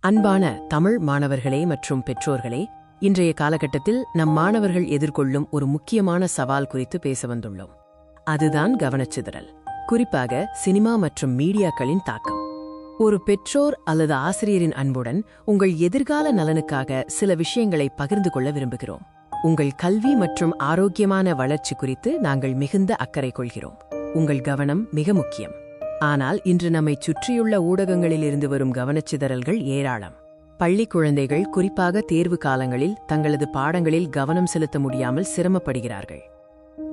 அன்பான தமிழ் மாணவர்களே மற்றும் பெற்றோர்களே, இன்றைய காலகட்டத்தில் நம் மாணவர்கள் எதிர்கொள்ளும் ஒரு முக்கியமான சவால் குறித்து பேச வந்துள்ளோம். அதுதான் கவனச்சிதறல், குறிப்பாக சினிமா மற்றும் மீடியாக்களின் தாக்கம். ஒரு பெற்றோர் அல்லது ஆசிரியரின் அன்புடன் உங்கள் எதிர்கால நலனுக்காக சில விஷயங்களை பகிர்ந்து கொள்ள விரும்புகிறோம். உங்கள் கல்வி மற்றும் ஆரோக்கியமான வளர்ச்சி குறித்து நாங்கள் மிகுந்த அக்கறை கொள்கிறோம். உங்கள் கவனம் மிக முக்கியம். ஆனால் இன்று நம்மைச் சுற்றியுள்ள ஊடகங்களிலிருந்து வரும் கவனச்சிதறல்கள் ஏராளம். பள்ளி குழந்தைகள் குறிப்பாக தேர்வு காலங்களில் தங்களது பாடங்களில் கவனம் செலுத்த முடியாமல் சிரமப்படுகிறார்கள்.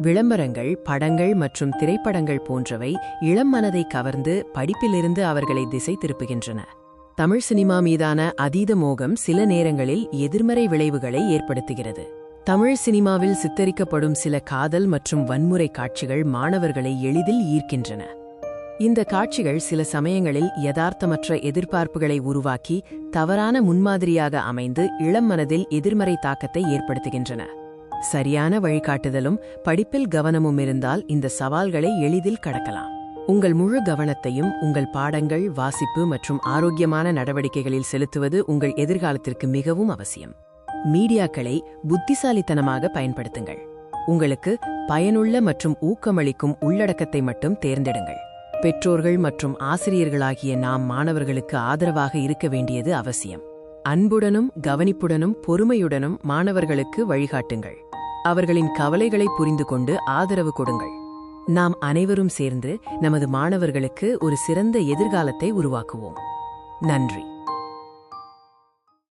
விளம்பரங்கள், படங்கள் மற்றும் திரைப்படங்கள் போன்றவை இளம் மனதை கவர்ந்து படிப்பிலிருந்து அவர்களை திசை திருப்புகின்றன. தமிழ் சினிமா மீதான அதீத மோகம் சில நேரங்களில் எதிர்மறை விளைவுகளை ஏற்படுத்துகிறது. தமிழ் சினிமாவில் சித்தரிக்கப்படும் சில காதல் மற்றும் வன்முறை காட்சிகள் மாணவர்களை எளிதில் ஈர்க்கின்றன. இந்த காட்சிகள் சில சமயங்களில் யதார்த்தமற்ற எதிர்பார்ப்புகளை உருவாக்கி தவறான முன்மாதிரியாக அமைந்து இளம் மனதில் எதிர்மறை தாக்கத்தை ஏற்படுத்துகின்றன. சரியான வழிகாட்டுதலும் படிப்பில் கவனமும் இருந்தால் இந்த சவால்களை எளிதில் கடக்கலாம். உங்கள் முழு கவனத்தையும் உங்கள் பாடங்கள், வாசிப்பு மற்றும் ஆரோக்கியமான நடவடிக்கைகளில் செலுத்துவது உங்கள் எதிர்காலத்திற்கு மிகவும் அவசியம். மீடியாக்களை புத்திசாலித்தனமாக பயன்படுத்துங்கள். உங்களுக்கு பயனுள்ள மற்றும் ஊக்கமளிக்கும் உள்ளடக்கத்தை மட்டும் தேர்ந்தெடுங்கள். பெற்றோர்கள் மற்றும் ஆசிரியர்களாகிய நாம் மாணவர்களுக்கு ஆதரவாக இருக்க வேண்டியது அவசியம். அன்புடனும் கவனிப்புடனும் பொறுமையுடனும் மாணவர்களுக்கு வழிகாட்டுங்கள். அவர்களின் கவலைகளை புரிந்து கொண்டு ஆதரவு கொடுங்கள். நாம் அனைவரும் சேர்ந்து நமது மாணவர்களுக்கு ஒரு சிறந்த எதிர்காலத்தை உருவாக்குவோம். நன்றி.